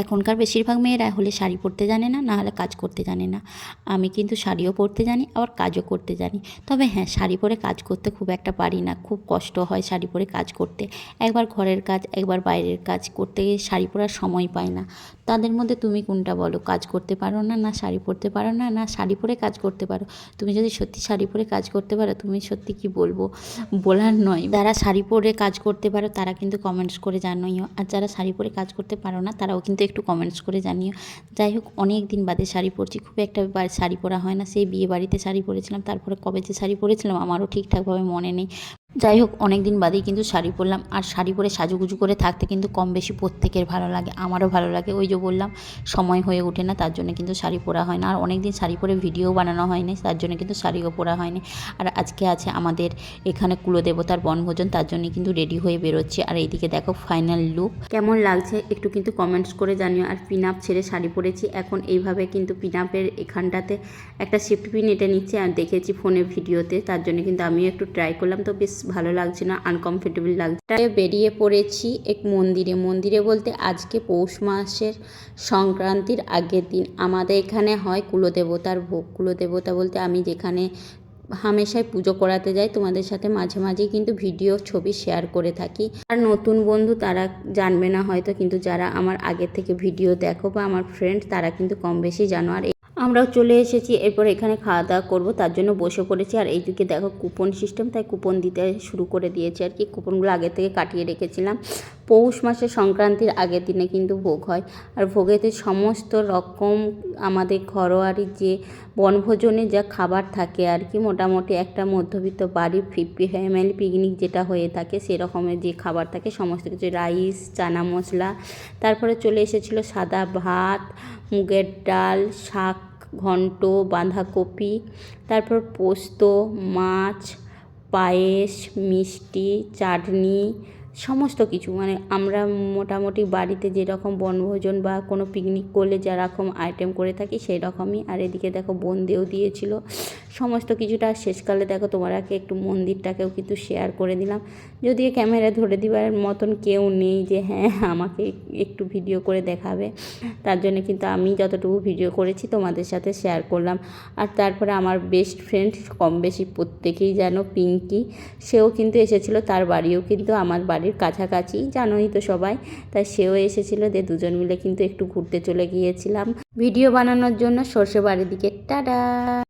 এখনকার বেশিরভাগ মেয়েরা হলে শাড়ি পরতে জানে না, না হলে কাজ করতে জানে না। আমি কিন্তু শাড়িও পরতে জানি, আবার কাজও করতে জানি। তবে হ্যাঁ, শাড়ি পরে কাজ করতে খুব একটা পারি না, খুব কষ্ট হয় শাড়ি পরে কাজ করতে। একবার ঘরের কাজ, একবার বাইরের কাজ করতে গিয়ে শাড়ি পরার সময় পাই না। তাদের মধ্যে তুমি কোনটা বলো? কাজ করতে পারো না, না শাড়ি পরতে পারো না, না শাড়ি পরে কাজ করতে পারো? তুমি যদি সত্যি শাড়ি পরে কাজ করতে পারো, তুমি সত্যি কি বলবো, বলার নয়। যারা শাড়ি পরে কাজ করতে পারো তারা কিন্তু কমেন্টস করে জানিও, আর যারা শাড়ি পরে কাজ করতে পারো না তারাও কিন্তু একটু কমেন্টস করে জানিও। যাই হোক, অনেক দিন বাদে শাড়ি পরছি, খুব একটা শাড়ি পরা হয় না। সেই বিয়ে বাড়িতে শাড়ি পরেছিলাম, তারপরে কবে যে শাড়ি পরেছিলাম আমারও ঠিকঠাকভাবে মনে নেই। যাই হোক, অনেক দিন বাদেই কিন্তু শাড়ি পরলাম। আর শাড়ি পরে সাজুগুজু করে থাকতে কিন্তু কম বেশি প্রত্যেকের ভালো লাগে, আমারও ভালো লাগে। ওই যে বললাম, সময় হয়ে ওঠে না, তার জন্য কিন্তু শাড়ি পরা হয় না। আর অনেক দিন শাড়ি পরে ভিডিও বানানো হয়নি, তার জন্য কিন্তু শাড়িও পরা হয়নি। আর আজকে আছে আমাদের এখানে কুলদেবতার বনভোজন, তার জন্য কিন্তু রেডি হয়ে বেরোচ্ছি। আর এইদিকে দেখো ফাইনাল লুক কেমন লাগছে একটু কিন্তু কমেন্টস করে জানিও। আর পিন আপ ছেড়ে শাড়ি পরেছি, এখন এইভাবে কিন্তু পিন আপের এখানটাতে একটা শিফট পিন এটা নিচ্ছে। আর দেখেছি ফোনে ভিডিওতে, তার জন্য কিন্তু আমিও একটু ট্রাই করলাম, তো বেশ ভালো লাগছে না, আনকমফোর্টেবল লাগছে। বেরিয়ে পড়েছি এক মন্দিরে বলতে আজকে পৌষ মাসের সংক্রান্তির আগের দিন আমাদের এখানে হয় কুলদেবতার ভোগ। কুলদেবতা বলতে আমি যেখানে হামেশাই পুজো করাতে যাই, তোমাদের সাথে মাঝে মাঝেই কিন্তু ভিডিও ছবি শেয়ার করে থাকি। আর নতুন বন্ধু তারা জানবে না হয়তো, কিন্তু যারা আমার আগের থেকে ভিডিও দেখো বা আমার ফ্রেন্ড, তারা কিন্তু কম বেশি জানো। আর আমরাও চলে এসেছি, এরপর এখানে খাওয়া দাওয়া করবো, তার জন্য বসে পড়েছি। আর এইদিকে দেখো কুপন সিস্টেম, তাই কুপন দিতে শুরু করে দিয়েছে আর কি। কুপনগুলো আগে থেকে কাটিয়ে রেখেছিলাম। পৌষ মাসে সংক্রান্তির আগের দিনে কিন্তু ভোগ হয়। আর ভোগেতে সমস্ত রকম আমাদের ঘরোয়ারি যে বনভোজনে যা খাবার থাকে আর কি, মোটামুটি একটা মধ্যবিত্ত বাড়ি ফ্যামিলি পিকনিক যেটা হয়ে থাকে সেরকমের যে খাবার থাকে সমস্ত কিছু, রাইস, চানা মশলা, তারপরে চলে এসেছিলো সাদা ভাত, মুগের ডাল, শাক ঘন্ট, বাঁধাকপি, তারপর পোস্ত, মাছ, পায়েস, মিষ্টি, চাটনি, সমস্ত কিছু। মানে আমরা মোটামুটি বাড়িতে যেরকম বনভোজন বা কোনো পিকনিক করলে যেরকম আইটেম করে থাকি সেই রকমই। আর এদিকে দেখো বোঁদেও দিয়েছিল সমস্ত কিছুটা। শেষকালে দেখো তোমারাকে একটু মন্দিরটাকেও কিন্তু শেয়ার করে দিলাম, যদিও ক্যামেরা ধরে দিবার মতন কেউ নেই যে হ্যাঁ আমাকে একটু ভিডিও করে দেখাবে, তার জন্য কিন্তু আমি যতটুকু ভিডিও করেছি তোমাদের সাথে শেয়ার করলাম। আর তারপরে আমার বেস্ট ফ্রেন্ড, কম বেশি প্রত্যেকেই জানো, পিঙ্কি, সেও কিন্তু এসেছিলো। তার বাড়িও কিন্তু আমার বাড়ির কাছাকাছি, জানোই তো সবাই, তাই সেও এসেছিলো। দিয়ে দুজন মিলে কিন্তু একটু ঘুরতে চলে গিয়েছিলাম ভিডিও বানানোর জন্য সর্ষে বাড়ির দিকে। টাটা।